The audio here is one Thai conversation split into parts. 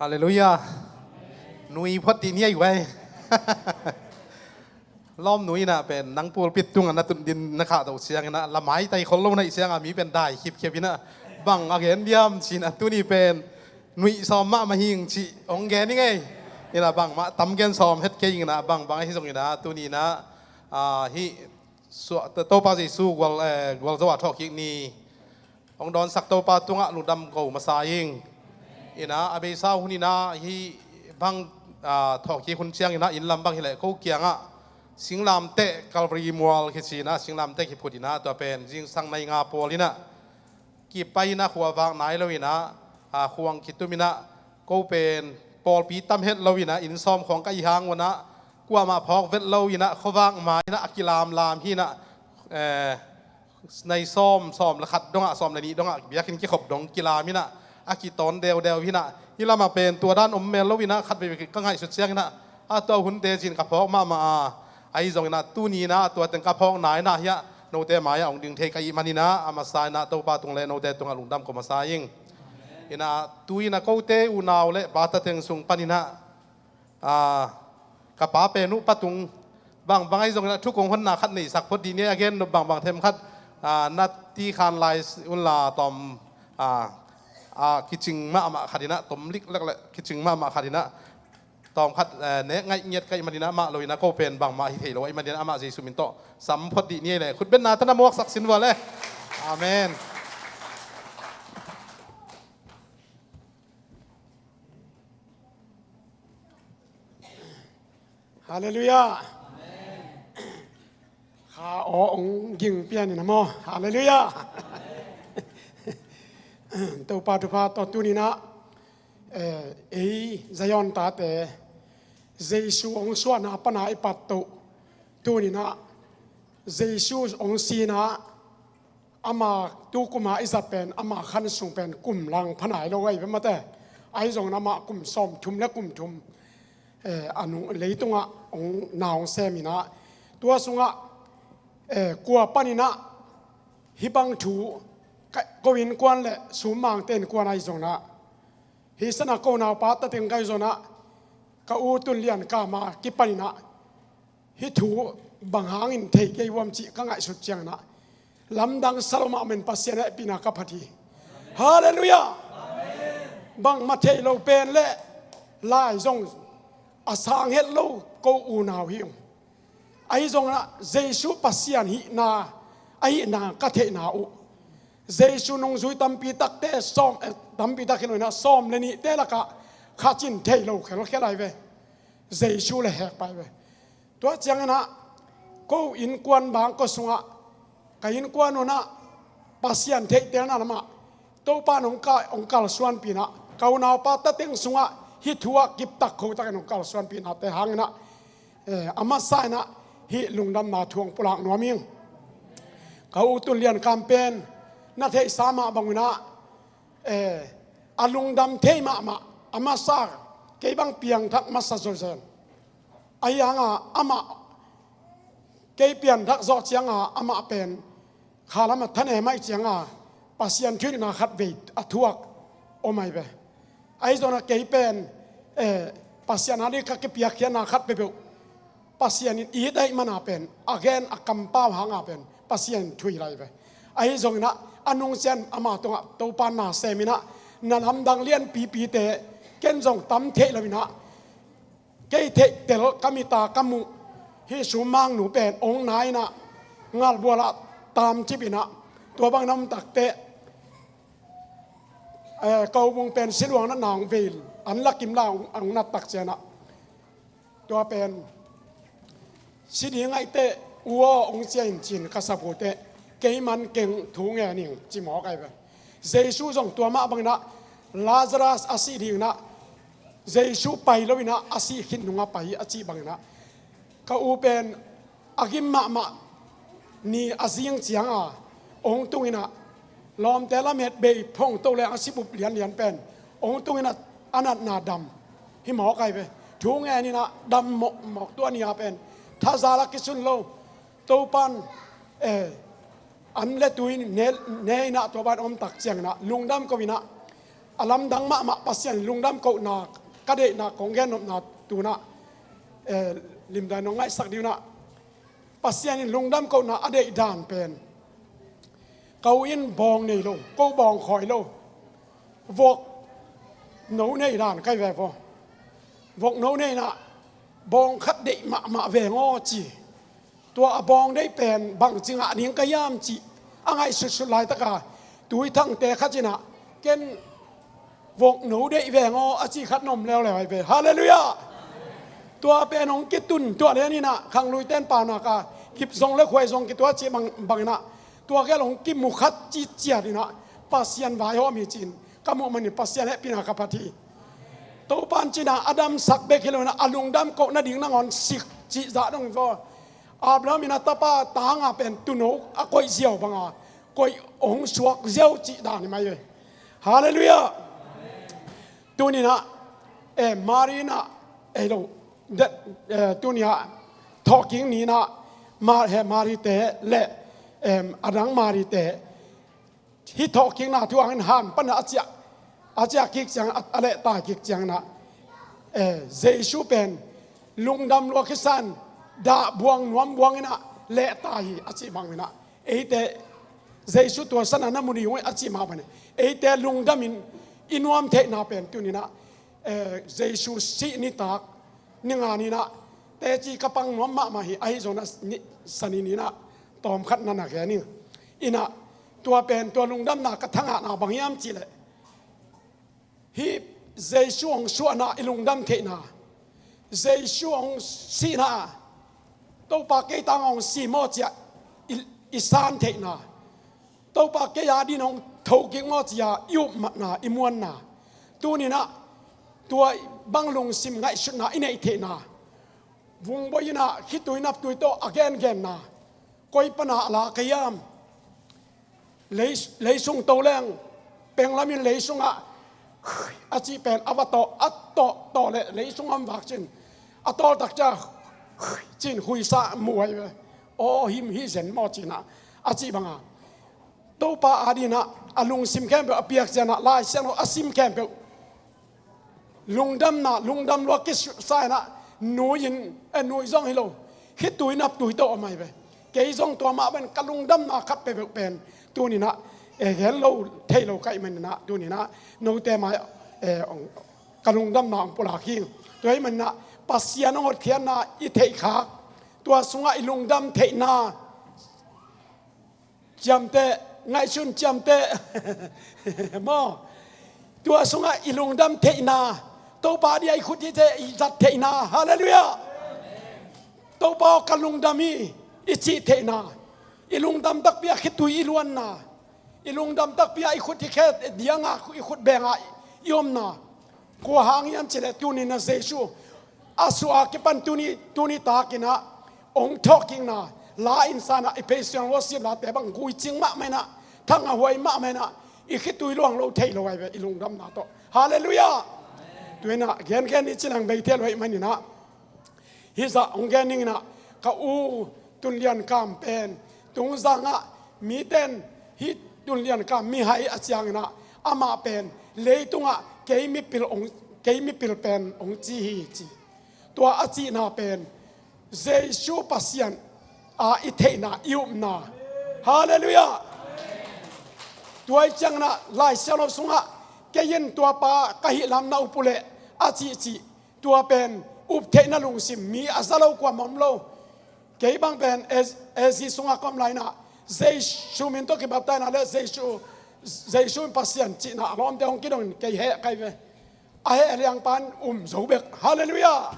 ฮาเลลูยาหนุ่ยพอดีเนี่ยอยู่ไว้ ล้อมหนุ่ยนะเป็นนังปูปิดตุงนะตุนดินนะข้าตัวเสียงนะละไม้ไตคนลงในเสียงมีเป็นได้คลิปนะบังอาเกนเดียมชินะตุนี่เป็นหนุ่ยซ้อมมาหิงชีองแกนี่ไงนี่นะบังมาตั้มแกนซ้อมเฮ็ดเก่งนะบังให้ส่งนะตุนี่นะฮิสวโตปาสิสู้กวลสวัสดิ์ทอกยิกนี่องดอนสักโตปาตุงะลุดำเก่ามาสายิงอินะอาเบซ่าหุนี่นะฮิบังทอกยิกคนเชียงอินะอินลำบังฮิเลเขาเกียงอ่ะสิงลามเตะกัลบรีมัวลคิดสินะสิงลามเตะคิดพูดนะตัวเป็นจิงสังในงาโปลินะกี่ไปนะขัววางไหนแล้ววินะขวงคิดตุมินะก็เป็นปอลปีตั้มเฮ็ดแล้ววินะอินซอมของไก่หางวันนะกัวมาพอกเวทแล้ววินะเขาวางไม้นะอักิลามลามที่นะในซ้อมละขัดดงอ่ะซ้อมในนี้ดงอ่ะเบียกินกี่ขบดงกีฬามินะอากิตอนเดวพี่นะที่เรามาเป็นตัวด้านอมเมลแล้ววินะขัดไปก็ง่ายสุดเสียงนะตัวหุ่นเตจินกับพอกมาไอ้ตรงนั้นตู้นี้นะตัวตึงกับพองไหนนะเฮียโนเตหมายองดึงเทกอีมันนี่นะอามาสายนะตัวปาตรงเลโนเตตรงลุงดำก็มาสายิงอินะตุยนะเขาเตอุนาวเละบาตเตงสุงปานินะกับป้าเป็นนุปตุงบางไอ้ตรงนั้นทุกคนคนน่ะขัดนี่สักพอดีเนี่ยเกนบางเทมขัดนัดที่คานไลน์อุลาตอมคิดจริงมาขัดินะตอมลิกแล้วคิดจริงมาขัดินะตอมขัดเนื้อไงเงียดไก่มาดินะมาเลยนะก็เป็นบางมาฮิเทโลไอ้มาดินะอามาเจสุมินโตสัมพอดีนี่เลยคุณเป็นนาธนมวกศักดิ์สินวะเลยอาเมนฮาเลลูยาข้าองยิงเปียนี่นะมอฮาเลลูยาตัวปาตุพาตัวตุนีนะใจยอนตาเตเจสูองสวนาปนาอิปัตตุตุนีนะเจสูองสีนะอามาตุกุมาอิสัตเป็นอามาขันสุงเป็นกลุ่มลังพนายโลไว้เป็นมาแต่ไอ้จงนะมากลุ่มซ้อมทุมและกลุ่มทุมอนุเลยตรงอ่ะองนาวเซมินะตัวสุงอ่ะกัวปานินะฮิบังถูก็วินกวนเลยสูมังเต้นกวนไอ้จงนะฮิสนะก็นาวปาตะเต็งไกจงนะก็อูตุลเลียนกามากิปานินะฮิถูบังหางอินเทกไอวมจิกังไอสุดเจียงนะลำดังสลมาเป็นปัสเซียนปีนักพัทีฮาเลลูยาบังมาเทโลเป็นเละลายจงอาสางเฮลโลก็อูนาวฮิวไอ้จงนะเจสูปัสเซียนฮินาไอ้นากะเทนาอูเจสูนงซุยตัมปีตักเตซ้อมตัมปีตักเฮลนะซ้อมเลนี่เตละกะข้าจินเทโลเขลแค่ไรเวเจสูเลยแหกไปเวตัวเจียงนะก็อินกวนบางก็สุงะก็อินกวนโนนะปัสเซียนเทเตนะมาตัวปานองกาลส่วนปีนะเขานาวปาตะเต็งสุงะฮิทัวกิบตักโคตะกันองกาลส่วนปีนะแต่หางนะอามาสายนะฮิลุงดำนาทวงปลากนัวมิงเขาตุเลียนแคมเปญนาเทสามาบังวินะอาลุงดำเทมาอามาสาเก็บังเปียงทักมาสะโซเซนไอ้ยังอามาเก็บเปียนทักจอดเชียงอามาเป็นข้าละมาท่านไม่เชียงปัสยันทุนนาขัดเวทอทวกโอไม่เบไอ้ตัวนั้นเก็บเป็นปัสยันอะไรก็เก็บเปียกเขียนนาขัดเปล่าปัสยันอีได้มันเป็นอาเกนอากัมป้าหางเป็นปัสยันทุยไรไปไอ้ตรงนั้นอนุเซนอามาตรงตัวปานนาเซมินะนั่นทำดังเลี้ยนปีเตเกนจงตั้มเทลวินะเกยเทเตลกามิตากามุฮิสุมังหนูเป็นองค์นายนะงาบัวละตามจิบินะตัวบางน้ำตักเตะเกาวงเป็นสิลวงนั่นนางเวลอันลักกิมลาอังนัดตักเจนะตัวเป็นสิดีไงเตะวัวองเจียนจินกษัตริย์เตะเกยมันเก่งถูงแงนิ่งจิหมอไก่ไปเจสูส่งตัวมาบางนะลาซารัสอาศิดีนะเจสูไปแล้ววินะอาศิขินหนุ่งไปอาจิบางนะเขาเป็นอากิมมานี่อาเซียงเจียงองตุงนะลอมแต่ละเม็ดเบยพงโตเลยอาศิบุบเหรียญเป็นองตุงนะอนัดนาดำหิหมอไก่ไปถูงแงนี่นะดำหมอกตัวนี้เป็นท่าซาลกิสุนโลตัวปันอันเล็ตุยเนยนะตัวบ้านอมตักเจียงนะลุงดำก็วินะ alam dang ma pasien lungdam ko na kade na konggen na tuna lim da no ngai sak diuna pasien lungdam ko na ade dan pen kau in bong nei lo ko bong khoi lo vok nấu nei dan kai ve vo vok nấu nei na bong khát de ma ve ngo chi tua bong dei pen bang chinga ning kayam chi angai su lai ta ka tui thang te khachina ken vok nấu dei ve ngo a chi khat nom leo le ve hallelujah tua pen ong kitun tua le ni na khang lui ten pa na ka kip zong le khoi zong ki tua chi bang na tua ke long ki mu khat chi chia di na pasian vai ho mi chin kamu mani pasian he pina kapati to pan china adam sak be khilo na alung dam ko na ding na ngon sik chi za dong vo abraham ina tapa tanga pen tu no a koi ziao banga koi ong suak ziao chi da ni mai hallelujah tu ni na marina lo that tu ni ha talking ni na mari te le adang mari te hi talking na tu ang han pan acha kik chang ale ta kik chang na jesu pen lungdam lo kisan da buang nuam buang ina le ta hi achi bang na eite jesu to sana na muni oi achi ma bane eite lungdam in inuam the na pen tu ni na jesu si ni tak ninga ni na te chi kapang nuam ma hi ai zona sani ni na tom khat na na ke ni ina tua pen tua lungdam na ka thanga na bang yam chi le hi jesu ong suana ilungdam the na jesu ong si na to pa ke tang ong si mo chia isan the na to pa ke ya di nong tho ke ngo chia yu ma na imuan na tu ni na tua bang lung sim ngai su na inei the na vung boina hituinap tuito again na koi pana la kayam leisung to leng peng lamin leisunga achi pen avato atto to le leisung am vaccine atol tak cha chin hui sa muai o him hi zen mo china achi banga to pa adina alung sim kem be apiak jana lai sen asim kem be lungdam lo kis sai na nuin nui zong hilo hit tuinap tuito mai be ke zong to ma ben kalungdam na khat pe pen tu ni na hello thailo kai man na tu ni na no te ma kalungdam na pula king toi man na pasian ngot khian na I thei kha tua sunga ilungdam thei na jamte ngai chun jamte mo tua sunga ilungdam thei na to pa di ai khut je zat thei na hallelujah to pa kalungdami ichi thei na ilungdam tak pia khitui iluan na ilungdam tak pia I khut khet dianga I khut benga yom na ko hang yam chele tuni na jesu asua ke pan tuni ta kina ong talking na la insana epesion worship la te bang gui ching ma mai na thang a hoi ma mai na I khitui luang lo thei lo ai be ilungdam na to hallelujah tuina gen ni chilang be tel hoi mani na hiza ong gen ning na ka u tunlian campaign tung zanga mi ten hi tunlian kam mi hai achiang na ama pen leitunga keimi pil pen ong chi hi chi tua achi na pen jesu pasian a itheina yum na hallelujah tuai chang na lai selo sunga keyin tua pa kahi lam na upule achi chi tua pen up theina lungsim mi azalo kwa momlo kei bang pen as sunga kom laina jesu min to ke baptai na le jesu pasian chi na lom te hong kidong ke he kai ve a he liang pan zo bek hallelujah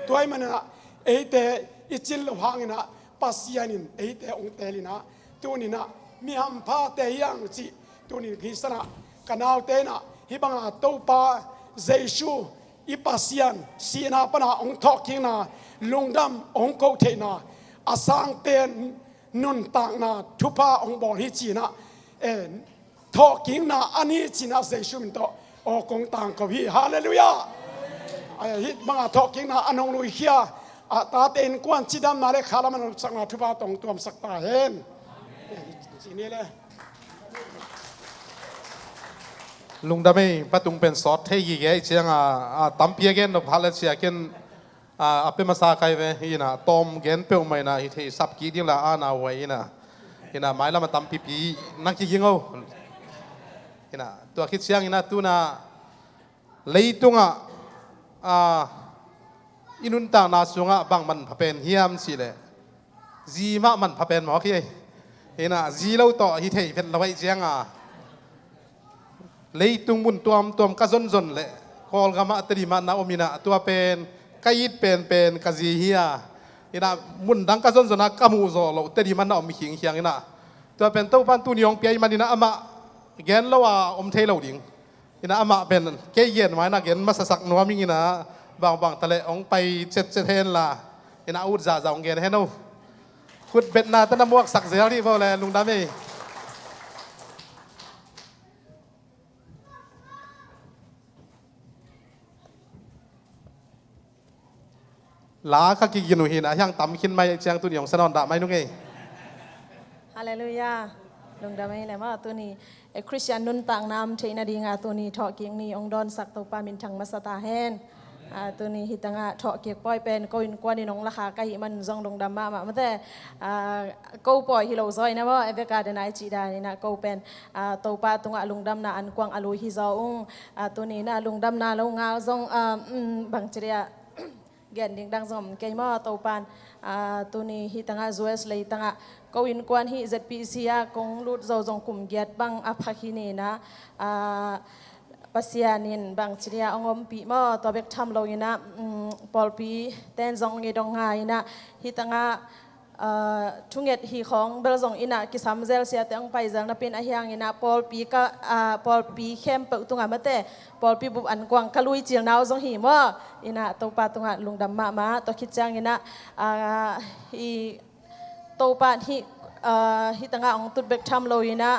toy manana eite ichil lo hangina pasianin eite ong telina tunina mi ham pha te yang chi tunin khisana kanau te na hibanga to pa jesu I pasian sina pana ong talking na lungdam ong ko the na asang pen nun tang na thupa ong bol hi chi na talking na ani chi na jesu min to o kong tang ko hi hallelujah ai hit mga talking na anong lui hia ta ten kwan chidam na le khala man sak na thupa tong tuam sak ta hen chi ni le ลุงดำไม่ประตุงเป็นซอสเทยี่แกเชียงตั้มเพียเกนนพาเลเซียเกนเป็นมาซาไกเวฮินะตอมเกนเปียวไม่นะฮิที่สับกีดิ้งละนาไว้นะฮินะไม้ละมาตั้มปีปีนักจิงเอาฮินะตัวคิดเชียงฮินะตัวน่ะเลยตุงอินุนต่างนาสุงบางมันเป็นเฮียมสิเลยจีมามันเป็นหมอขี้ฮินะจีเล่าต่อฮิที่เป็นละไว้เชียงเลยตุงมุนตัวมกระซนเลยคอลกามาตรีมานาอมินะตัวเป็นกยิดเป็นกะจีเฮียอินะมุนดังกระซนนะกามูโซเราตรีมานาอมิขิงเฮียงอินะตัวเป็นตัวพันตุนิยงเปียมันอินะอามาเกนละว่าอมเทเราดิ่งอินะอามาเป็นเกยเย็นไว้นะเกนมาสักนัวมิงอินะบางทะเลองไปเจ็ดเฮนละอินะอุดจ่าองเกนเฮนูขุดเบ็ดนาตะนมวกสักเสียที่พอแล้วลุงดำเอลาข้ากินหนูหินยังต่ำขึ้นไม่เชียงตุนยองสนอนด่าไม่นุ่งเองฮาเลลูยาลงดาไม่เลยว่าตัวนี้คริสเตียนนุนต่างน้ำเทนดีงาตัวนี้ทอเกียงนี้องดอนสักตัวปามินทังมาสตาเฮนตัวนี้ฮิตังะทอเกียกปอยเป็นก็อินกว่านี่น้องราคาใกล้มันจงลงดำมาแต่ก็ปอยฮิโลซอยนะว่าเอเวกาเดนไอจีได้นี่นะก็เป็นตัวปาตรงลงดำนะอันกวางอลุฮิซาองตัวนี้นะลงดำนะลงงาจงบางเจียเกณฑ์ดิ่งดังจอมเกยมาตัวปานตัวนี้ฮิตังะจวสเลยตังะก็อินกวนฮิเซปีเซียกงลุดเจ้าจงคุมเกียรติบังอภัยนี่นะปัสยานินบางชียองอมปีมาตัวเบกทำเราอยู่นะปอลปีเต้นจงยีดงหายนะฮิตังะทุ่งเอ็ดฮีของเบลจงอินะกิสามเซลเซียเตงไปจังนับเป็นอาเฮียงอินะปอลปีก็ปอลปีเข้มเปิดตุงอ่ะมาเตะปอลปีบุบอันกวางขลุยเจียงนาวจงหีมาอินะตัวปาตุงอ่ะลุงดำมาตัวคิดจังอินะฮีตัวปาฮีตังอ่ะองตุดเบกทำเราอยู่นะ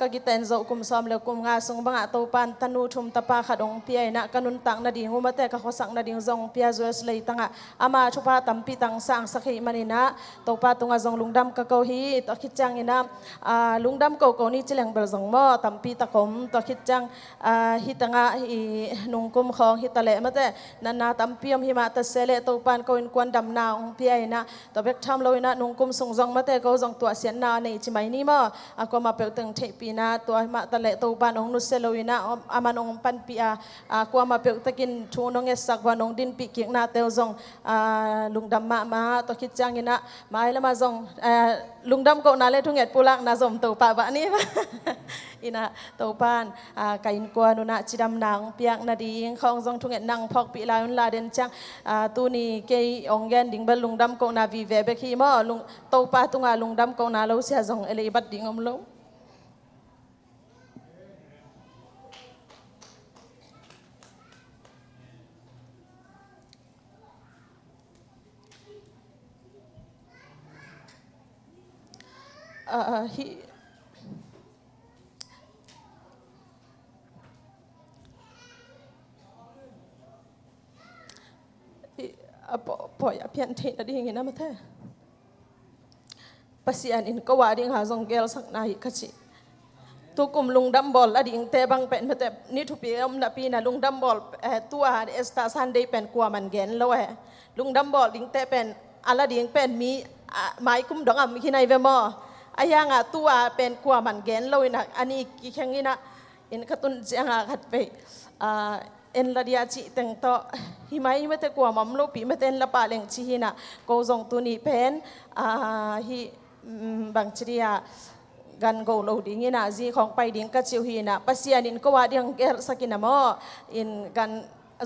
ก็กิเตนโจกุมซ้อมเลกุมงาสงบังอาตัวปันตันูทุมตะปาขัดองเปียนะกันุนตังนาดีงูมาเตะก็ขสังนาดีจงเปียจวยสเลยตังอามาชุปาตัมปีตังสังสักหิมันนะตัวปาตุงอาจงลุงดำก็เกาฮีตัวคิดจังอินะลุงดำเกานี่จิเลงเบลจงมอตัมปีตะคมตัวคิดจังฮิตังฮีนุงกุมของฮิตะเลมาเตะนันนาตัมปีมหิมาตะเสเลตัวปันก็อินกวนดำนาองเปียนะตัวเบกทำเราอินะนุงกุมสงจงมาเตะก็จงตัวเสียนาในจิไม่นี่มอก็มาเปิดตึงปีนาตัวมาตะเลตัวบ้านองนุสเซโลวินาอามันองปันปีกว่ามาเปิดตะกินทูนองเอสักวันองดินปีกิกนาเตลจงลุงดำมาตัวคิดจังอินะมาให้ละมาจงลุงดำก็นาเลทุ่งเอ็ดปูลักนาจมตัวป่าบ้านนี้อินะตัวบ้านไก่กว่านุนะจิดำนางเปียกนาดีของจงทุ่งเอ็ดนางพอกปีลายุนลาเดนจังตัวนี้เกยองแกนดิ่งเบลลุงดำก็นาวีเวเบคีมอลุงตัวป่าตุงลุงดำก็นาเลเสียจงเอลีบัดดิ่งอมลุงปล่อยเพียนเทนดีอย่างนี้นะมาเถอะปัสยานินก็ว่าดิ่งหาจงเกลสักนายขจิตัวกลุ่มลุงดัมบอลอดิ่งเตบังเป็นมาแต่นี่ทุกปีนับปีนะลุงดัมบอลตัวเอสตาซันได้เป็นกว่ามันเกนแล้วลุงดัมบอลดิ่งเตเป็นอะไรดิ่งเป็นมีไม้คุ้มดองมีที่ไหนเวมออายังตัวเป็นกว่ามันเกนแล้วนะอันนี้กี่ครั้งนี้นะอินขตุนเสียงขัดไปเอ็นลาดิอาจิแต่งต่อหิมะหิมะแต่กว่ามัมโลปีไม่เต้นละปาเลงชีหินะก็จงตัวนี้เป็นฮิบางชียกันโกโลดิ้งนะจีของไปดิ้งกัจจิวหินะปัสยานินก็ว่าดิ้งเกลสักินะมออินกัน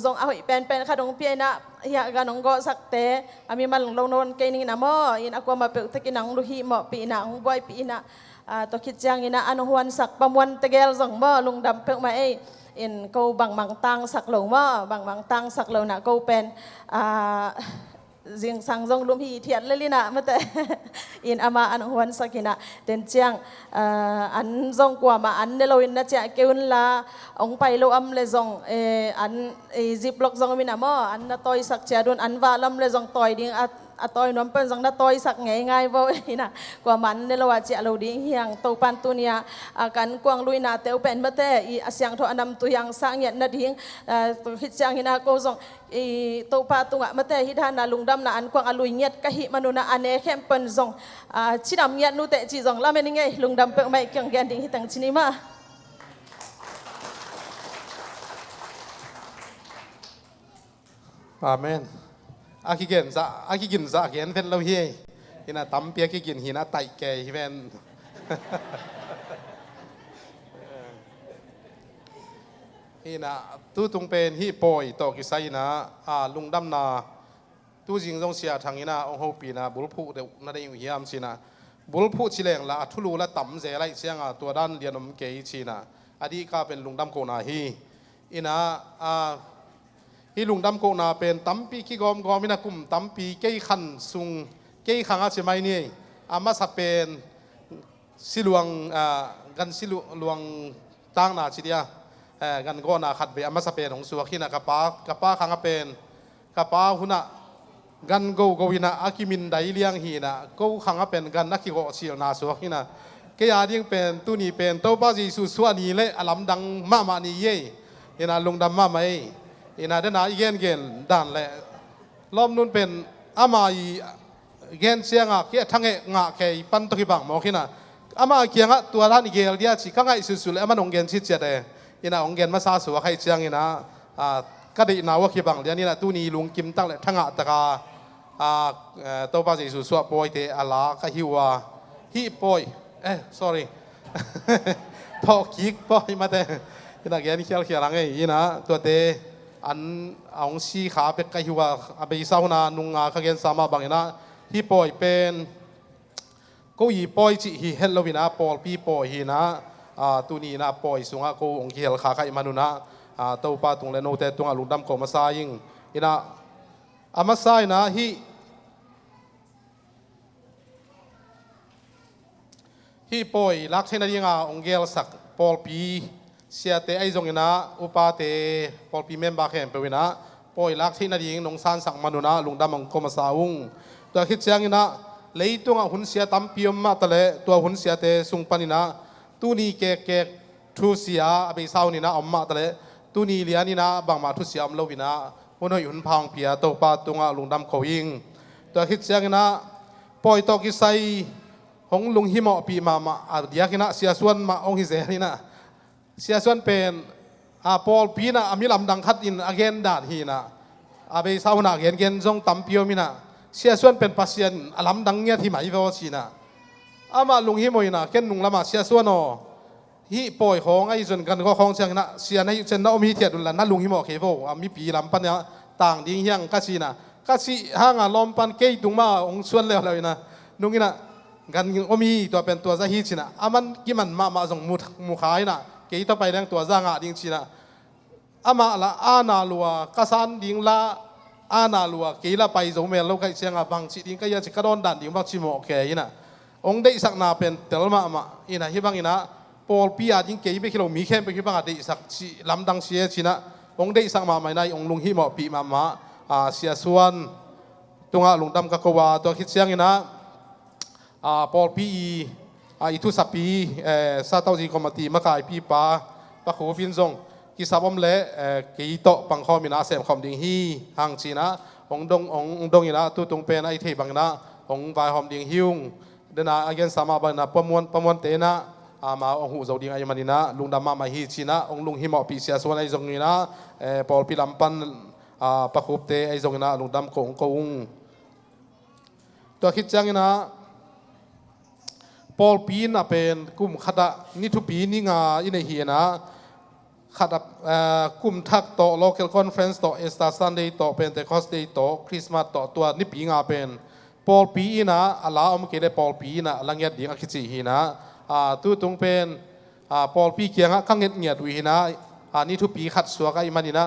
จงเอาเป็นขดงเปียนะอยากกันองก็สักเตะอามีมันลงนนเกนินะมออินอากวามาเปิดตะกินังลุหิมอปีนะองบอยปีนะตัวคิดจังอินะอนุหวนสักประมวลตะเกลจงมอลุงดำเปิดมาอินกูบังมังตังสักเหลวมอบางมังตังสักเหลวนะกูเป็นจิงสังจงลุมหีเทียนเลยลินะมาแต่อินอามาอันหวนสักินะเดนเจียงอันจงกว่ามาอันเดลวินนะเจ้าเกวนลาองไปโลอัมเลจงอันจิบล็อกจงมินะมออันน่ะต่อยสักเจ้าดุนอันว่าลัมเลจงต่อยดิ้ง atoi nom pen jang na toi sak ngai ngai bo ina kwa man ne lawa chi alo ding hiang to pan tu nia kan kwang lui na teu pen mate i asyang tho anam tu yang sang yat na ding hit chang hina ko jong i to pa tu nga mate hit han na lungdam na an kwang alui nyet ka hi manuna ane khem pen jong chinam nyat nu te chi jong la men ngai lungdam pe mai kyang gen ding hitang chinima Amen. Aki gin za gen ven lo hi ina tam pia ki gin hina tai ke hi ven ina tu tung pen hi poi to ki sai na lung dam na tu jing jong sia thang ina ong ho pi na bul phu de na dei hiam sina bul phu chi leng la thulu la tam je lai siang tua dan lianom ke chi na adi ka pen lung dam ko na hi ina hi lung dam ko naเป็นตัมปีki gom gom ina kumตัมปีเกยขันซุงเกยขังอาใช่ไหมนี่มาสเป็นสิลวงกันสิลวงตั้งนาชิเดียกันก็นาขัดไปมาสเป็นของสัวขี้นะกะป้าขังเป็นกะป้าหุ่นน่ะกันโกวินะอากิมินไดเลียงหีนะก็ขังเป็นกันนักกิโกชิลนาสัวขี้นะเกยอาดิ้งเป็นตุนีเป็นโตป้าจีสุสวนีเละอลัมดังมานี่เย่เห็นลงดำมาไหมอินาเดน่าอีเกนด่านแหละล้อมนุ่นเป็นอามาอีเกนเสียงเกี่ยทั้งงะแกปันตุกิบังมองขึ้นนะอามาเกี่ยงตัวท่านอีเกลเดียชิข้างไอสุดๆเลยอามันองเกนชิดเจดเลยอินาองเกนมาซาสัวใครเชียงอินะก็ได้นาวกิบังเดียนี่นะตู้นี้ลุงกิมตั้งเลยทั้งตะกาตัวภาษีสุดสวปอยเตอลากะฮิวาฮิปอยsorry พอคิกปอยมาแต่อินาเกนเขียวหลังไงอินะตัวเตอันเอาสีขาเป็ดไก่หัวอาไปเศร้านานุงข้าเกณฑ์สามารถบางอย่างนะที่ปล่อยเป็นก็ยีปล่อยจีฮีเฮลโลวินะปอลปีปล่อยฮีนะตัวนี้นะปล่อยสุงอากูองค์เขียลขาไก่มานุนะตัวป้าตรงเลนโนเตตรงลุงดำโกมาซายิงอินะอามาซายนะฮีปล่อยลักเช่นนั้นยังองค์เขียลสักปอลปีเสียเตไอจงนะอุปาเตพอลปีเมมบาเข้มไปวินะปอยลักที่นาดีนงซานสักมานุนะลุงดำมังกมาสาวุงตัวคิดเสียงนะเลยตัวหุ่นเสียตั้มพิมมาตะเลตัวหุ่นเสียเตสุงปานินะตัวนี้เกทุเสียอภิสาวนี่นะอมมาตะเลตัวนี้เลียนี่นะบางมาทุเสียอมโลวินะหุ่นหุ่นพังเปียตัวปาตัวลุงดำเขายิงตัวคิดเสียงนะปอยตอกิไซของลุงหิมอปีมาเดียกินะเสียส่วนมาองค์ฮิเซนี่นะเสียส่วนเป็นปอลปีน่ะมีลำดังคัดอินอเกนดาฮีน่ะไปสาวนาเกนจงตั้มเปียวมิน่ะเสียส่วนเป็นปัสเซียนลำดังเนี่ยที่หมายว่าชีน่ะมาลุงฮิโมยน่ะเกนลุงละมาเสียส่วนอ๋อฮิปอยของไอ้ส่วนกันก็ของเชียงน่ะเสียในเช่นน่ะมีเทียดุลนั่นลุงฮิโมเคโฟมีปีลำปันเนี่ยต่างดิ้งเฮียงกัชีน่ะกัชีห้างล้อมปันเกยตุงมาองส่วนแล้วเลยนะลุงนี่น่ะกันมีตัวเป็นตัวซะฮีชิน่ะมันกี่มันมาส่งมุขายน่ะเกี่ยต่อไปเรื่องตัวจ้างดิ้งชีนะมาละนาลัวกษันดิ้งละนาลัวเกี่ยละไปโจมเมลโลกไอเชียงบางชีดิ้งก็ยังจะกระโดดดันดิ้งบักชิโมแก่นะองได้สักนาเป็นเตลมาอินะฮิบังอินะปอลปีอาดิ้งเกี่ยไปคิโลมีเข้มไปคิบังได้สักชีลำดังเสียชีนะองได้สักมาไม่ได้องลุงฮิโมปีมาเสียส่วนตัวลุงดำกักว่าตัวคิดเสียงอินะปอลปีitu sapi sa tau ji komati maka pi pa khu pin zong ki sabom le ki to pang kho mina sem khom ding hi hang china ong dong ina tu tung pen ai the bang na ong vai hom ding hiung dena again sama bang na pamon te na ma ong hu zo ding ai manina lung dam ma hi china ong lung hi mo pi sia so ai zong ina pol pi lampan pa khup te ai zong ina lung dam ko ung to khit chang inaปอลปีน่ะเป็นกลุ่มขัดนิทุปีนี่งาอินเฮียนะขัดกลุ่มทักต่อ local conference ต่อ Easter Sunday ต่อ Pentecost Day ต่อ Christmas ต่อตัวนี่ปีงาเป็นปอลปีนะอาลาอมเกเรปอลปีนะลังเงียดดิ่งอคิจิฮีนะตัวตรงเป็นปอลปีเกียงข้างเงียดเงียดวิฮีนะนี่ทุปีขัดสัวกับอิมันนี่นะ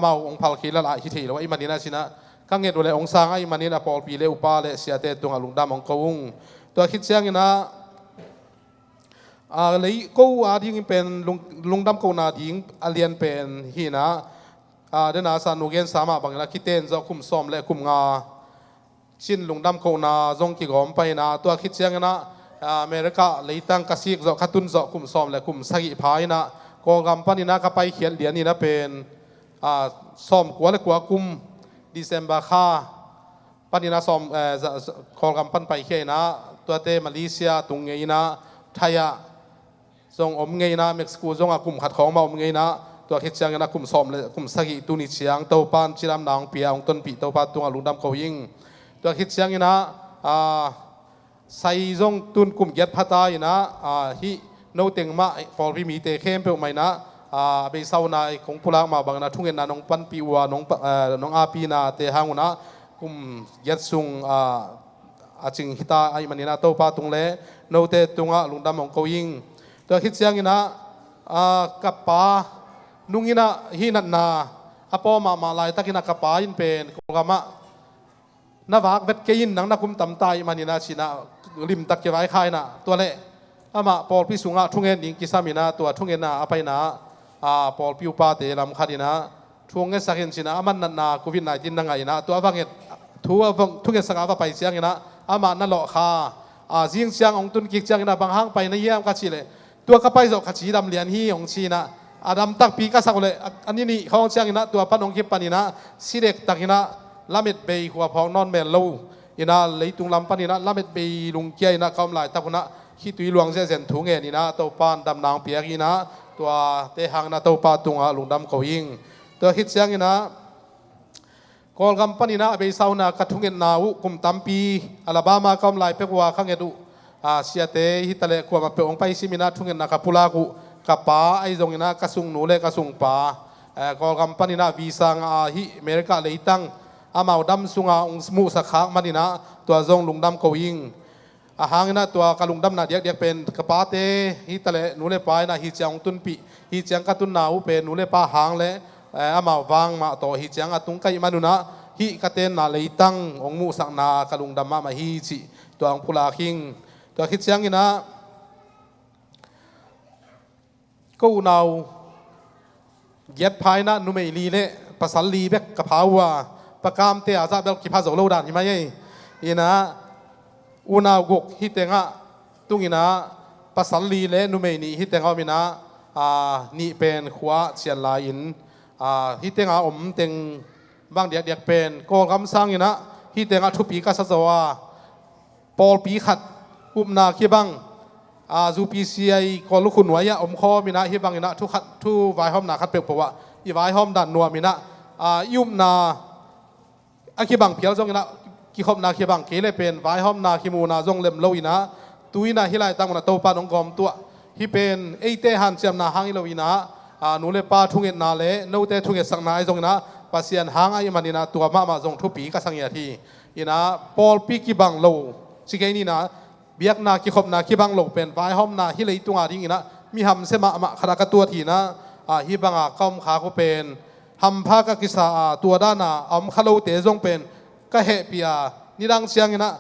มาองค์พัลคีละฮิติแล้วอิมันนี่นะสินะข้างเงียดดูแลองค์สร้างอิมันนี่นะปอลปีเลอุปาเลเสียเตตรงลุงดำองค์กงตัวคิดเสียงนะเลยกูดิ้งเป็นลุงดำกูนาดิ้งเรียนเป็นฮีนะเดนาสานุเกนสามารถบางนะคิดเต้นจะคุมซ้อมและคุมงา ชินลุงดำโคนาจงกิกอมไปนะตัวคิดเชียงนะอเมริกาเลยตั้งกสิกจขัดตุนจกุมซ้อมและกุมสกิพายนะกองกำปั้นนี่นะก็ไปเขียนเหรียญนี่นะเป็นซ้อมกัวและกัวกุมดิเซมบาค่าปั้นนี่นะซ้อมกองกำปั้นไปเขียนนะตัวเตมาเลเซียตุงเงยนะไทยจงอมเงยนะเม็กซิโกจงกุมขัดของมาอมเงยนะตัวคิดเชียงนะกุมซ้อมและกุมสกิตุนิเชียงเต้าปานจิรามนางเปียองต้นปีเต้าปานตัวลุงดำเขายิงตัวคิดเชียงนะใส่จงตุนกุมเกียรพัตายนะฮิโนเต็งมาพอพิมีเตเข้มเปลวไม่นะไปเศร้าในของพุลางมาบางนะทุ่งเงินนะน้องปันปีวัวน้องอาปีนะเตหางนะกุมเกียรซุงจิงฮิตาไอมันนี่นะโตปาตุงเล่โนเตตุงลุงดำของเขายิงตัวคิดเสียงนะกับป้านุ่งนะฮินันนาอปอมาลายตะกินะกับป้าอินเป็นกงกามะนับวักเวทเกินนังนักกุมตำตายมันนี่นะชินะริมตะเกียบไว้คายนะตัวเล่อามาปอลพิสุงะทุ่งเงินยิงกิสามินะตัวทุ่งเงินนะอภัยนะปอลพิวปาเตลำคดีนะทุ่งเงินสักเงินชินะอามันนันนาโควิด-19นังไงนะตัวฟังเงินทุ่งเงินสังอาไปเสียงนะอามานั่นหลอกขาจิงเสียงองตุนกิกเสียงนะบางห้างไปในเยี่ยมกัจฉิเลยตัวก็ไปจอกขจีดำเหรียญฮีองชีนะดำตักปีก็สักเลยอันนี้นี่เขาเสียงนะตัวปันองคิปปันนะสิเด็กตักนะลามิดเบย์หัวพองนอนเมลโลอินะเลยตุงลำปันนะลามิดเบย์ลุงเกียนะกำลังตะกุนะขี้ตุยหลวงเสียเส้นถุงเงินนี่นะตัวปานดำนางเปียกีนะตัวเตหังนะตัวปาตุงลุงดำเขายิงตัวคิดเสียงนะกอลกำปันนะเบย์เศร้านะกระทุงเงินนาวุกุมตัมปีอัลบามากำลังเปกว่าข้างเงดูเสียเตฮิตะเลขวบมาเปองไปซิมินะทุงเงินนะกับพุลากุกับป้าไอจงนะกระสุงหนูเลกระสุงป้ากอลกำปันนะวีซังฮิอเมริกาเลยตั้งอามาดำสุงองสมุสักขากมันนี่นะตัวจงลุงดำเขายิงหางนะตัวกลุงดำนะเดียกเป็นกระป้าเตฮิตะเลหนูเลปายนะฮิจังตุนปีฮิจังกตุนนาอุเป็นหนูเลป้าหางเลอามาวางมาต่อฮิจังตุงไกมานุนะฮิกะเตนนาเลยตั้งองมุสักนากลุงดำมาฮิจิตัวองพุลาคิงตัวฮิจังนะกูนาวเย็ดภายนะนุเมลีเลภาษาลีเบกกระเพราว่าประกามเตอาซาเบลกิพาโซโลดานใช่ไหมอีนะอุณาวกุกฮิตเตงะตุงอีนะภาษาลีเลนุเมนีฮิตเตงะมินะนี่เป็นขวาเชียนลายินฮิตเตงะอมเตงบางเดียกเป็นกอลคำสั่งอีนะฮิตเตงะทุปีกัสสวาปอลปีขัดอุมนาคีบังจูปีซีไอกอลุขุนวายะอมคอมินะฮิบังอีนะทุขัดทุวายหอมนาขัดเปรียบเพราะว่าอีวายหอมดันนัวมินะยุมนาคีบังเพียวจงอีนะกิขบนาคีบังเกเลเป็นวายหอมนาคีมูนาจงเล็มโลอีนะตุยนาฮิไลตั้งมันโตปานองกอมตัวฮิเป็นเอเตหันเจียมนาหางอิโลอีนะนูเลปาทุงเงินนาเลโนเตทุงเงินสังนาไอจงอีนะปัสยันหางไอมันนี่นะตัวมาจงทุปีก็สังเกตทีอีนะปอลปีกิบังโลสิเกนี่นะเบียกนากิขบนากิบังโลเป็นวายหอมนาฮิเลยตุงอาดิงอีนะมีหำเสมาขณะกตัวทีนะฮิบังกอมขาก็เป็นหำพากกิสาตัวด้านน่ะอมขลุ่ยเตจงเป็นก็เหปียนี่ดังเสียงนะ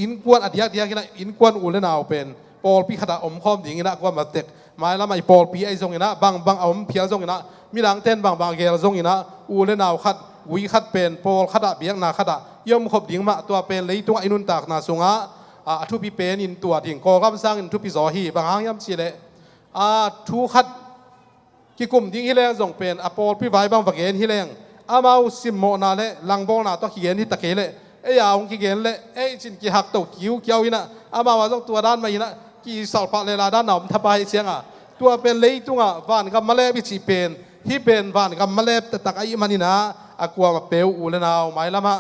อินกวนอดียกนะอินกวนอุเลนาวเป็นปอลปีขดาอมคอมดิ่งนะกวนมาเต็กหมายละไม่ปอลปีไอจงนะบางอมเพียจงนะมีดังเต้นบางเกลจงนะอุเลนาวขัดวิขัดเป็นปอลขดาเบียกนาขดาย่อมขบดิ่งมาตัวเป็นเลยตัวไอนุนตากนาสุงะทุบีเป็นอินตัวดิ่งกอกำสร้างอินทุบีซอฮีบางหางย่ำชีเลทุขัดกิกุมดิ่งฮิเลงจงเป็นปอลปีไว้บางฝักเอ็นฮิเลงอามาซิมโมนาเลลังบอลนาตัวขี้เย็นที่ตะเกเลยาวขี้เย็นเลจินกี่หักตัวกิ้วเกี่ยวอินะอามาว่าต้องตัวด้านมาอินะกี่สาวปะเลลาด้านหนอมทับไปเสียงตัวเป็นเลยตัววันกับมาเลบิจิเป็นที่เป็นวันกับมาเลตตะไอมันนี่นะกลัวมาเปลวอุเลนาวหมายละมะ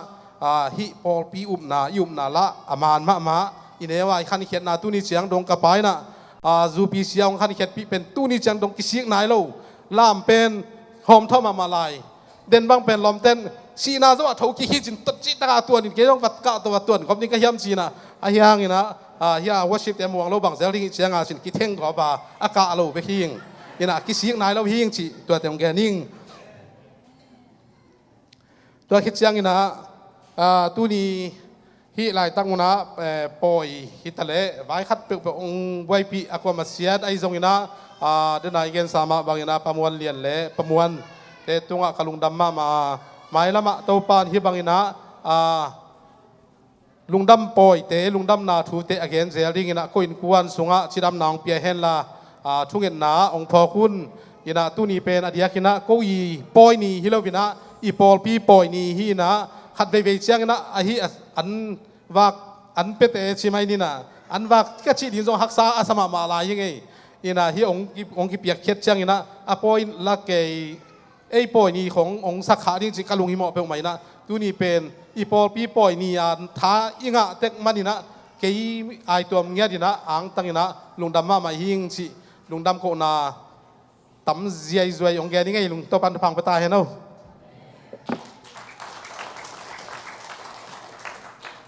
ฮิปอลปีอุมนายุมนาละอามานมาอินเอว่าขันเขียนนาตุนิเสียงดงกระปายนะจูปีเสียงขันเขียนปีเป็นตุนิเสียงดงกิเสียงนายโลลามเป็นหอมท่อมาลายเด่นบางเป็นลมเต้นชีนาสวัสดิ์ทุกขี้จินตัดจิตตาตัวนี่เกี่ยวกับกะตัวตัวนี่คำนี้ก็ย้ำชีนะเฮียงนี่นะเฮียวัชิปเต็มวงเราบางเซลล์เสียงสินกิเท่งขอบาอากาศเราไปหิงนี่นะกิเสียงนายเราหิงจีตัวเต็มแกนิ่งตัวคิดเสียงนี่นะตัวนี้ฮิไลตั้งมุนะปอยฮิตะเลไว้คัดเปลือกองไว้ปีอากวามาเสียดไอทรงนี่นะเดินไหนเกณฑ์สามบางนี่นะประมวลเรียนเละประมวลเตตุงกะลุงดำมาหมายละมะโตปานฮิบังอินะ ลุงดำปอยเตลุงดำนาทูเตอเกนเซลดิ้งนะก็อินกวนสุงะชิดำนางเปียเฮนลาทุกเงินนาองพอคุณยินะตุนีเป็นอดียกินะก็อีปอยนี่ฮิโลวินะอีปอลปีปอยนี่ฮีนะขัดไปเชียงนะอหิอันวักอันเป็ดชิมัยนี่นะอันวักก็ชีดินจงหักษาอาสมามาลายยังไงยินะฮีองกิเปียกเขียดเชียงยินะอปอยละเกยไอปอยนี่ขององสักขาจริงๆกะลุงหิมอเป็นไหมนะตุนีเป็นอีปอลปีปอยนี่อันท้าอิงะเต็กมันนี่นะเกยไอตัวเงี้ยดีนะอ่างตั้งนะลุงดำมาหิงสิลุงดำโคนาตำเจียจวยองแกนี่ไงลุงตัวปันพังไปตายเห็นเอา